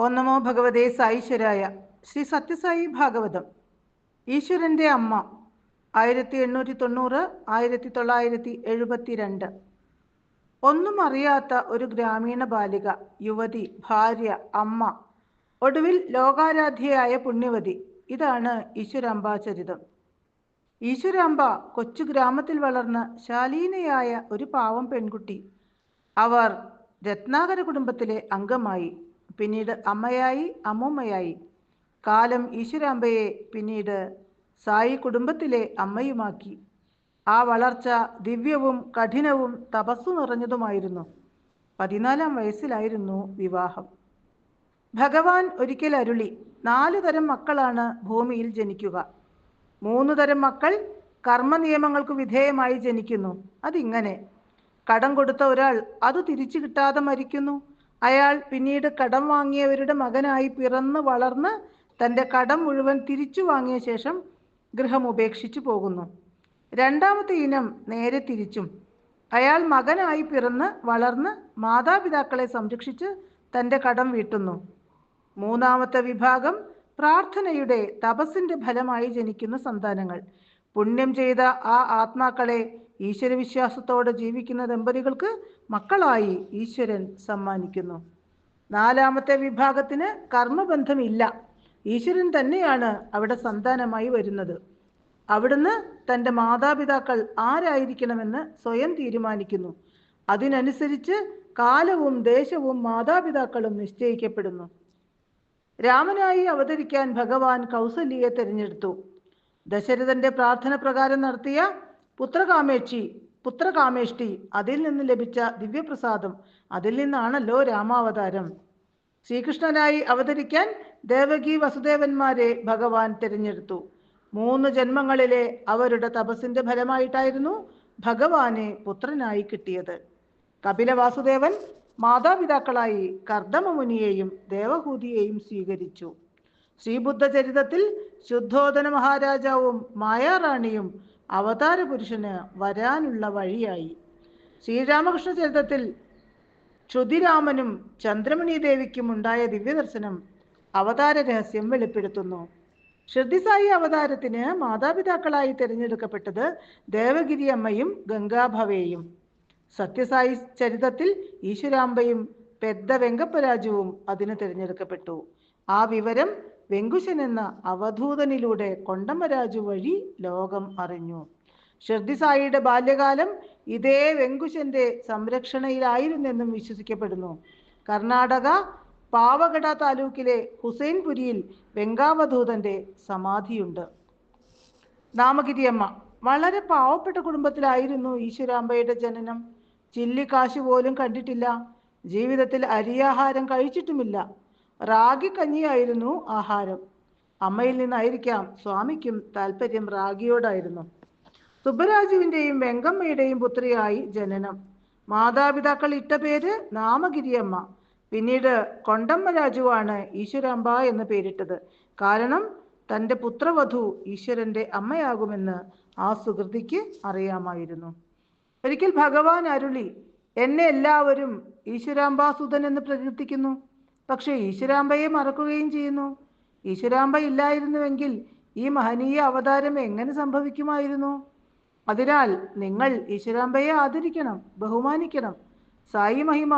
ഓം നമോ ഭഗവതേ സാईശ്വരായ. ശ്രീ സത്യസായി ഭാഗവതം. ഈശ്വരന്റെ അമ്മ 1890 1972. ഒന്നും അറിയാത്ത ഒരു ഗ്രാമീണ ബാലിക, യുവതി, ഭാര്യ, അമ്മ, ഒടുവിൽ ലോകാരാധ്യയായ പുണ്യവതി. ഇതാണ് ഈശ്വരാംബാചരിതം. ഈശ്വരാംബ കൊച്ചു ഗ്രാമത്തിൽ വളർന്ന ശാലീനയായ ഒരു പാവം പെൺകുട്ടി. അവർ രത്നാകര കുടുംബത്തിലെ അംഗമായി, പിന്നീട് അമ്മയായി, അമ്മൂമ്മയായി. കാലം ഈശ്വരാംബയെ പിന്നീട് സായി കുടുംബത്തിലെ അമ്മയുമാക്കി. ആ വളർച്ച ദിവ്യവും കഠിനവും തപസ്സു നിറഞ്ഞതുമായിരുന്നു. 14-ാം വയസ്സിലായിരുന്നു വിവാഹം. ഭഗവാൻ ഒരിക്കൽ അരുളി, 4 തരം മക്കളാണ് ഭൂമിയിൽ ജനിക്കുക. 3 തരം മക്കൾ കർമ്മനിയമങ്ങൾക്ക് വിധേയമായി ജനിക്കുന്നു. അതിങ്ങനെ: കടം കൊടുത്ത ഒരാൾ അത് തിരിച്ചു കിട്ടാതെ മരിക്കുന്നു. അയാൾ പിന്നീട് കടം വാങ്ങിയവരുടെ മകനായി പിറന്ന് വളർന്ന് തൻ്റെ കടം മുഴുവൻ തിരിച്ചു വാങ്ങിയ ശേഷം ഗൃഹം ഉപേക്ഷിച്ചു പോകുന്നു. 2ാമത്തെ ഇനം നേരെ തിരിച്ചും: അയാൾ മകനായി പിറന്ന് വളർന്ന് മാതാപിതാക്കളെ സംരക്ഷിച്ച് തൻ്റെ കടം വീട്ടുന്നു. 3ാമത്തെ വിഭാഗം പ്രാർത്ഥനയുടെ, തപസ്സിന്റെ ഫലമായി ജനിക്കുന്ന സന്താനങ്ങൾ. പുണ്യം ചെയ്ത ആ ആത്മാക്കളെ ഈശ്വരവിശ്വാസത്തോടെ ജീവിക്കുന്ന ദമ്പതികൾക്ക് മക്കളായി ഈശ്വരൻ സമ്മാനിക്കുന്നു. 4ാമത്തെ വിഭാഗത്തിന് കർമ്മബന്ധമില്ല. ഈശ്വരൻ തന്നെയാണ് അവിടെ സന്താനമായി വരുന്നത്. അവിടുന്ന് തൻ്റെ മാതാപിതാക്കൾ ആരായിരിക്കണമെന്ന് സ്വയം തീരുമാനിക്കുന്നു. അതിനനുസരിച്ച് കാലവും ദേശവും മാതാപിതാക്കളും നിശ്ചയിക്കപ്പെടുന്നു. രാമനായി അവതരിക്കാൻ ഭഗവാൻ കൗസല്യയെ തിരഞ്ഞെടുത്തു. ദശരഥന്റെ പ്രാർത്ഥന പ്രകാരം നടത്തിയ പുത്രകാമേഷ്ടി, അതിൽ നിന്ന് ലഭിച്ച ദിവ്യപ്രസാദം, അതിൽ നിന്നാണല്ലോ രാമാവതാരം. ശ്രീകൃഷ്ണനായി അവതരിക്കാൻ ദേവകി വസുദേവന്മാരെ ഭഗവാൻ തിരഞ്ഞെടുത്തു. 3 ജന്മങ്ങളിലെ അവരുടെ തപസ്സിന്റെ ഫലമായിട്ടായിരുന്നു ഭഗവാനെ പുത്രനായി കിട്ടിയത്. കപില വാസുദേവൻ മാതാപിതാക്കളായി കർദമമുനിയെയും ദേവഹൂതിയെയും സ്വീകരിച്ചു. ശ്രീബുദ്ധ ചരിതത്തിൽ ശുദ്ധോദന മഹാരാജാവും മായാറാണിയും അവതാര പുരുഷന് വരാനുള്ള വഴിയായി. ശ്രീരാമകൃഷ്ണ ചരിതത്തിൽ ക്ഷുതിരാമനും ചന്ദ്രമണി ദേവിക്കും ഉണ്ടായ ദിവ്യദർശനം അവതാര രഹസ്യം വെളിപ്പെടുത്തുന്നു. ഷിർദിസായി അവതാരത്തിന് മാതാപിതാക്കളായി തിരഞ്ഞെടുക്കപ്പെട്ടത് ദേവഗിരി അമ്മയും ഗംഗാഭവയും. സത്യസായി ചരിതത്തിൽ ഈശ്വരാംബയും പെദ്ദ വെങ്കപ്പരാജുവും അതിന് തിരഞ്ഞെടുക്കപ്പെട്ടു. ആ വിവരം വെങ്കുശൻ എന്ന അവധൂതനിലൂടെ കൊണ്ടമ്മരാജു വഴി ലോകം അറിഞ്ഞു. ഷിർദിസായിയുടെ ബാല്യകാലം ഇതേ വെങ്കുശന്റെ സംരക്ഷണയിലായിരുന്നെന്നും വിശ്വസിക്കപ്പെടുന്നു. കർണാടക പാവഗഡ താലൂക്കിലെ ഹുസൈൻപുരിയിൽ വെങ്കാവധൂതന്റെ സമാധിയുണ്ട്. നാമഗിരിയമ്മ വളരെ പാവപ്പെട്ട കുടുംബത്തിലായിരുന്നു ഈശ്വരാംബയുടെ ജനനം. ചില്ലിക്കാശ് പോലും കണ്ടിട്ടില്ല. ജീവിതത്തിൽ അരിയാഹാരം കഴിച്ചിട്ടുമില്ല. റാഗി കഞ്ഞിയായിരുന്നു ആഹാരം. അമ്മയിൽ നിന്നായിരിക്കാം സ്വാമിക്കും താല്പര്യം റാഗിയോടായിരുന്നു. സുബ്ബരാജുവിൻ്റെയും വെങ്കമ്മയുടെയും പുത്രിയായി ജനനം. മാതാപിതാക്കൾ ഇട്ട പേര് നാമഗിരിയമ്മ. പിന്നീട് കൊണ്ടമ്മരാജുവാണ് ഈശ്വരാംബ എന്ന് പേരിട്ടത്. കാരണം തൻ്റെ പുത്രവധു ഈശ്വരന്റെ അമ്മയാകുമെന്ന് ആ സുഹൃതിക്ക് അറിയാമായിരുന്നു. ഒരിക്കൽ ഭഗവാൻ അരുളി, എന്നെ എല്ലാവരും ഈശ്വരാംബാസുതൻ എന്ന് പ്രകീർത്തിക്കുന്നു, പക്ഷേ ഈശ്വരാംബയെ മറക്കുകയും ചെയ്യുന്നു. ഈശ്വരാംബ ഇല്ലായിരുന്നുവെങ്കിൽ ഈ മഹനീയ അവതാരം എങ്ങനെ സംഭവിക്കുമായിരുന്നു? അതിനാൽ നിങ്ങൾ ഈശ്വരാംബയെ ആദരിക്കണം, ബഹുമാനിക്കണം. സായി മഹിമ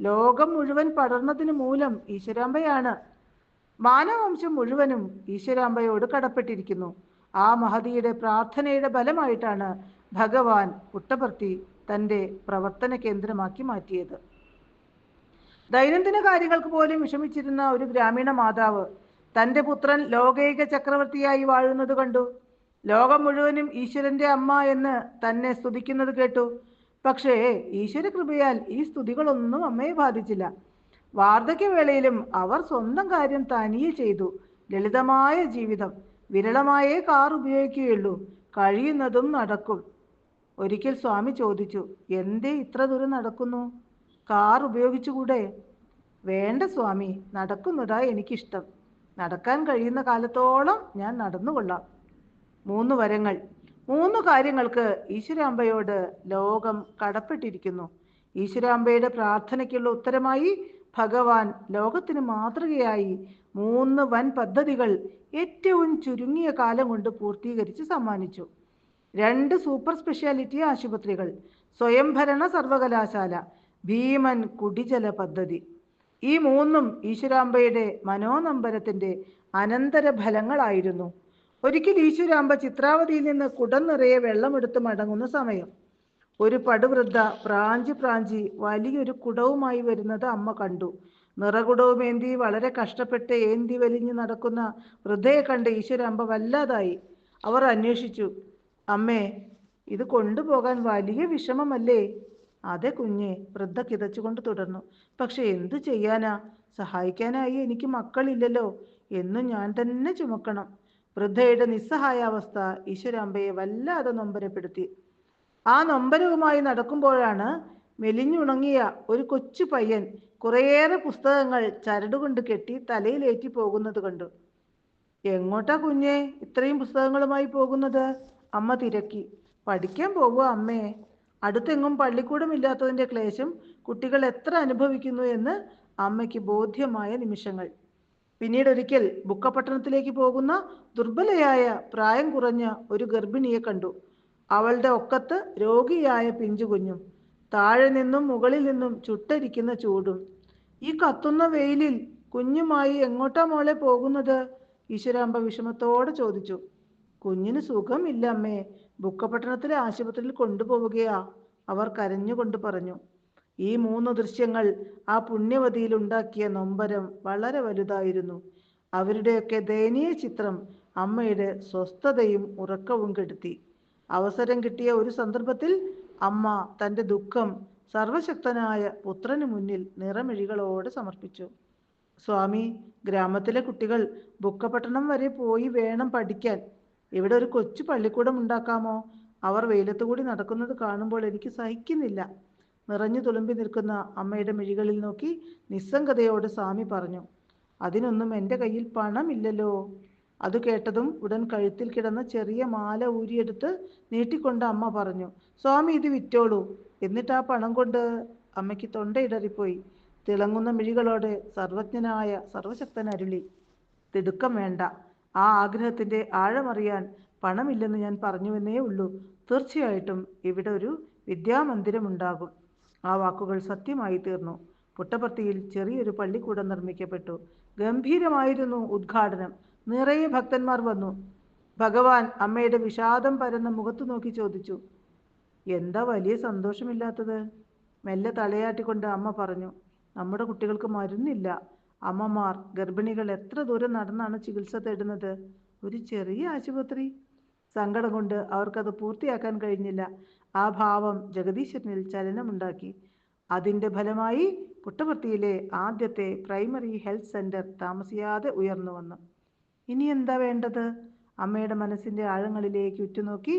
ലോകം മുഴുവൻ പടർന്നതിന് മൂലം ഈശ്വരാംബയാണ്. മാനവംശം മുഴുവനും ഈശ്വരാംബയോട് കടപ്പെട്ടിരിക്കുന്നു. ആ മഹതിയുടെ പ്രാർത്ഥനയുടെ ഫലമായിട്ടാണ് ഭഗവാൻ പുട്ടപർത്തി തൻ്റെ പ്രവർത്തന കേന്ദ്രമാക്കി മാറ്റിയത്. ദൈനംദിന കാര്യങ്ങൾക്ക് പോലും വിഷമിച്ചിരുന്ന ഒരു ഗ്രാമീണ മാതാവ് തൻ്റെ പുത്രൻ ലോകൈക ചക്രവർത്തിയായി വാഴുന്നത് കണ്ടു. ലോകം മുഴുവനും ഈശ്വരന്റെ അമ്മ എന്ന് തന്നെ സ്തുതിക്കുന്നത് കേട്ടു. പക്ഷേ ഈശ്വര കൃപയാൽ ഈ സ്തുതികളൊന്നും അമ്മയെ ബാധിച്ചില്ല. വാർദ്ധക്യവേളയിലും അവർ സ്വന്തം കാര്യം തനിയെ ചെയ്തു. ലളിതമായ ജീവിതം. വിരളമായേ കാർ ഉപയോഗിക്കുകയുള്ളൂ. കഴിയുന്നതും നടക്കും. ഒരിക്കൽ സ്വാമി ചോദിച്ചു, എന്തേ ഇത്ര ദൂരം നടക്കുന്നു? കാർ ഉപയോഗിച്ചുകൂടെ? വേണ്ട സ്വാമി, നടക്കുന്നതാ എനിക്കിഷ്ടം. നടക്കാൻ കഴിയുന്ന കാലത്തോളം ഞാൻ നടന്നുകൊള്ളാം. 3 വരങ്ങൾ. 3 കാര്യങ്ങൾക്ക് ഈശ്വരാംബയോട് ലോകം കടപ്പെട്ടിരിക്കുന്നു. ഈശ്വരാംബയുടെ പ്രാർത്ഥനയ്ക്കുള്ള ഉത്തരമായി ഭഗവാൻ ലോകത്തിന് മാതൃകയായി 3 വൻ പദ്ധതികൾ ഏറ്റവും ചുരുങ്ങിയ കാലം കൊണ്ട് പൂർത്തീകരിച്ച് സമ്മാനിച്ചു. 2 സൂപ്പർ സ്പെഷ്യാലിറ്റി ആശുപത്രികൾ, സ്വയംഭരണ സർവകലാശാല, ഭീമൻ കുടിജല പദ്ധതി. ഈ 3ഉം ഈശ്വരാംബയുടെ മനോനമ്പരത്തിന്റെ അനന്തരഫലങ്ങളായിരുന്നു. ഒരിക്കൽ ഈശ്വരാംബ ചിത്രാവതിയിൽ നിന്ന് കുടം നിറയെ വെള്ളമെടുത്ത് മടങ്ങുന്ന സമയം ഒരു പടുവൃദ്ധ പ്രാഞ്ചി വലിയൊരു കുടവുമായി വരുന്നത് അമ്മ കണ്ടു. നിറകുടവുമേന്തി വളരെ കഷ്ടപ്പെട്ട് ഏന്തി വലിഞ്ഞു നടക്കുന്ന വൃദ്ധയെ കണ്ട് ഈശ്വരാംബ വല്ലാതായി. അവർ അന്വേഷിച്ചു, അമ്മേ, ഇത് കൊണ്ടുപോകാൻ വലിയ വിഷമമല്ലേ? അതെ കുഞ്ഞെ, വൃദ്ധ കിതച്ചുകൊണ്ട് തുടർന്നു. പക്ഷെ എന്തു ചെയ്യാനാ? സഹായിക്കാനായി എനിക്ക് മക്കളില്ലല്ലോ. എന്നും ഞാൻ തന്നെ ചുമക്കണം. വൃദ്ധയുടെ നിസ്സഹായാവസ്ഥ ഈശ്വരാംബയെ വല്ലാതെ നൊമ്പരപ്പെടുത്തി. ആ നൊമ്പരവുമായി നടക്കുമ്പോഴാണ് മെലിഞ്ഞുണങ്ങിയ ഒരു കൊച്ചു പയ്യൻ കുറേയേറെ പുസ്തകങ്ങൾ ചരടുകൊണ്ട് കെട്ടി തലയിലേറ്റി പോകുന്നത് കണ്ടു. എങ്ങോട്ടാ കുഞ്ഞെ ഇത്രയും പുസ്തകങ്ങളുമായി പോകുന്നത്? അമ്മ തിരക്കി. പഠിക്കാൻ പോവുക അമ്മേ. അടുത്തെങ്ങും പള്ളിക്കൂടമില്ലാത്തതിൻ്റെ ക്ലേശം കുട്ടികൾ എത്ര അനുഭവിക്കുന്നു എന്ന് അമ്മയ്ക്ക് ബോധ്യമായ നിമിഷങ്ങൾ. പിന്നീടൊരിക്കൽ ബുക്കപട്ടണത്തിലേക്ക് പോകുന്ന ദുർബലയായ പ്രായം കുറഞ്ഞ ഒരു ഗർഭിണിയെ കണ്ടു. അവളുടെ ഒക്കത്ത് രോഗിയായ പിഞ്ചുകുഞ്ഞും, താഴെ നിന്നും മുകളിൽ നിന്നും ചുട്ടരിക്കുന്ന ചൂടും. ഈ കത്തുന്ന വെയിലിൽ കുഞ്ഞുമായി എങ്ങോട്ടാ മോളെ പോകുന്നത്? ഈശ്വരാംബ വിഷമത്തോടെ ചോദിച്ചു. കുഞ്ഞിന് സുഖമില്ല അമ്മേ, ബുക്കപട്ടണത്തിലെ ആശുപത്രിയിൽ കൊണ്ടുപോവുകയാ, അവർ കരഞ്ഞുകൊണ്ട് പറഞ്ഞു. ഈ 3 ദൃശ്യങ്ങൾ ആ പുണ്യവതിയിൽ ഉണ്ടാക്കിയ നൊമ്പരം വളരെ വലുതായിരുന്നു. അവരുടെയൊക്കെ ദയനീയ ചിത്രം അമ്മയുടെ സ്വസ്ഥതയും ഉറക്കവും കെടുത്തി. അവസരം കിട്ടിയ ഒരു സന്ദർഭത്തിൽ അമ്മ തൻ്റെ ദുഃഖം സർവശക്തനായ പുത്രന് മുന്നിൽ നിറമിഴികളോടെ സമർപ്പിച്ചു. സ്വാമി, ഗ്രാമത്തിലെ കുട്ടികൾ ബുക്കപട്ടണം വരെ പോയി വേണം പഠിക്കാൻ. ഇവിടെ ഒരു കൊച്ചു പള്ളിക്കൂടം ഉണ്ടാക്കാമോ? അവർ വെയിലത്തുകൂടി നടക്കുന്നത് കാണുമ്പോൾ എനിക്ക് സഹിക്കുന്നില്ല. നിറഞ്ഞു തുളുമ്പി നിൽക്കുന്ന അമ്മയുടെ മിഴികളിൽ നോക്കി നിസ്സംഗതയോട് സ്വാമി പറഞ്ഞു. അതിനൊന്നും എൻ്റെ കയ്യിൽ പണമില്ലല്ലോ. അത് കേട്ടതും ഉടൻ കഴുത്തിൽ കിടന്ന ചെറിയ മാല ഊരിയെടുത്ത് നീട്ടിക്കൊണ്ട് അമ്മ പറഞ്ഞു, സ്വാമി ഇത് വിറ്റോളൂ. എന്നിട്ട് ആ പണം കൊണ്ട് അമ്മയ്ക്ക് തൊണ്ടയിടറിപ്പോയി. തിളങ്ങുന്ന മിഴികളോടെ സർവജ്ഞനായ സർവശക്തൻ അരുളി, തിടുക്കം വേണ്ട. ആ ആഗ്രഹത്തിൻ്റെ ആഴമറിയാൻ പണമില്ലെന്ന് ഞാൻ പറഞ്ഞുവെന്നേ ഉള്ളൂ. തീർച്ചയായിട്ടും ഇവിടെ ഒരു വിദ്യാമന്ദിരമുണ്ടാകും. ആ വാക്കുകൾ സത്യമായി തീർന്നു. പുട്ടപർത്തിയിൽ ചെറിയൊരു പള്ളിക്കൂടം നിർമ്മിക്കപ്പെട്ടു. ഗംഭീരമായിരുന്നു ഉദ്ഘാടനം. നിറയെ ഭക്തന്മാർ വന്നു. ഭഗവാൻ അമ്മയുടെ വിഷാദം പരന്ന മുഖത്തു നോക്കി ചോദിച്ചു, എന്താ വലിയ സന്തോഷമില്ലാത്തത്? മെല്ലെ തലയാട്ടിക്കൊണ്ട് അമ്മ പറഞ്ഞു, നമ്മുടെ കുട്ടികൾക്ക് മരുന്നില്ല. അമ്മമാർ, ഗർഭിണികൾ എത്ര ദൂരം നടന്നാണ് ചികിത്സ തേടുന്നത്. ഒരു ചെറിയ ആശുപത്രി. സങ്കടം കൊണ്ട് അവർക്കത് പൂർത്തിയാക്കാൻ കഴിഞ്ഞില്ല. ആ ഭാവം ജഗദീശ്വരനിൽ ചലനമുണ്ടാക്കി. അതിൻ്റെ ഫലമായി പുട്ടപർത്തിയിലെ ആദ്യത്തെ പ്രൈമറി ഹെൽത്ത് സെന്റർ താമസിയാതെ ഉയർന്നു വന്നു. ഇനി എന്താ വേണ്ടത്? അമ്മയുടെ മനസ്സിൻ്റെ ആഴങ്ങളിലേക്ക് ഉറ്റുനോക്കി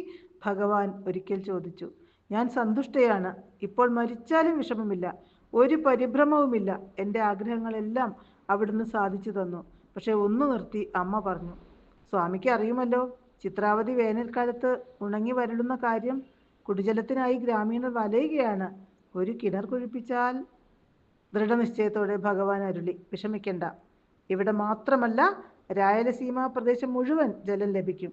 ഭഗവാൻ ഒരിക്കൽ ചോദിച്ചു. ഞാൻ സന്തുഷ്ടയാണ്. ഇപ്പോൾ മരിച്ചാലും വിഷമമില്ല. ഒരു പരിഭ്രമവുമില്ല. എൻ്റെ ആഗ്രഹങ്ങളെല്ലാം അവിടുന്ന് സാധിച്ചു തന്നു. പക്ഷെ ഒന്ന് നിർത്തി അമ്മ പറഞ്ഞു, സ്വാമിക്ക് അറിയുമല്ലോ, ചിത്രാവതി വേനൽക്കാലത്ത് ഉണങ്ങി വരളുന്ന കാര്യം. കുടിജലത്തിനായി ഗ്രാമീണർ വലയുകയാണ്. ഒരു കിണർ കുഴിപ്പിച്ചാൽ. ദൃഢനിശ്ചയത്തോടെ ഭഗവാൻ അരുളി, വിഷമിക്കണ്ട. ഇവിടെ മാത്രമല്ല, രായലസീമ പ്രദേശം മുഴുവൻ ജലം ലഭിക്കും.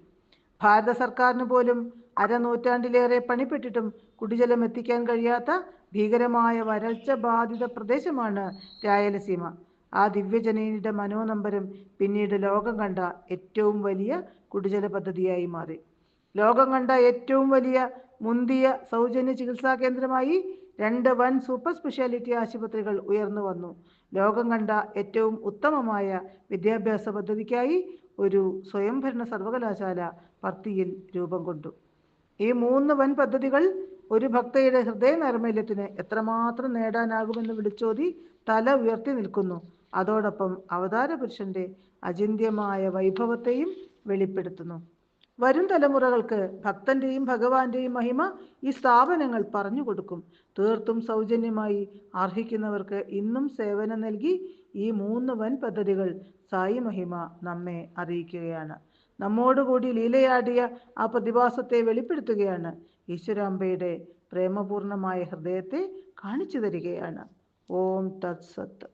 ഭാരത സർക്കാരിന് പോലും അരനൂറ്റാണ്ടിലേറെ പണിപ്പെട്ടിട്ടും കുടിജലം എത്തിക്കാൻ കഴിയാത്ത ഭീകരമായ വരൾച്ച ബാധിത പ്രദേശമാണ് രായലസീമ. ആ ദിവ്യജനനിയുടെ മനോനമ്പരം പിന്നീട് ലോകം കണ്ട ഏറ്റവും വലിയ കുടിജല പദ്ധതിയായി മാറി. ലോകം കണ്ട ഏറ്റവും വലിയ മുന്തിയ സൗജന്യ ചികിത്സാ കേന്ദ്രമായി 2 വൻ സൂപ്പർ സ്പെഷ്യാലിറ്റി ആശുപത്രികൾ ഉയർന്നു വന്നു. ലോകം കണ്ട ഏറ്റവും ഉത്തമമായ വിദ്യാഭ്യാസ പദ്ധതിക്കായി ഒരു സ്വയംഭരണ സർവകലാശാല പർത്തിയിൽ രൂപം കൊണ്ടു. ഈ 3 വൻ പദ്ധതികൾ ഒരു ഭക്തയുടെ ഹൃദയ നൈർമല്യത്തിന് എത്രമാത്രം നേടാനാകുമെന്ന് വിളിച്ചോതി തല ഉയർത്തി നിൽക്കുന്നു. അതോടൊപ്പം അവതാര പുരുഷന്റെ അചിന്ത്യമായ വൈഭവത്തെയും വെളിപ്പെടുത്തുന്നു. വരും തലമുറകൾക്ക് ഭക്തന്റെയും ഭഗവാന്റെയും മഹിമ ഈ സ്ഥാപനങ്ങൾ പറഞ്ഞു കൊടുക്കും. തീർത്തും സൗജന്യമായി അർഹിക്കുന്നവർക്ക് ഇന്നും സേവനം നൽകി ഈ 3 വൻ പദ്ധതികൾ സായി മഹിമ നമ്മെ അറിയിക്കുകയാണ്. നമ്മോടുകൂടി ലീലയാടിയ ആ പ്രതിഭാസത്തെ വെളിപ്പെടുത്തുകയാണ്. ഈശ്വരാംബയുടെ പ്രേമപൂർണമായ ഹൃദയത്തെ കാണിച്ചു തരികയാണ്. ഓം തത് സത്ത്.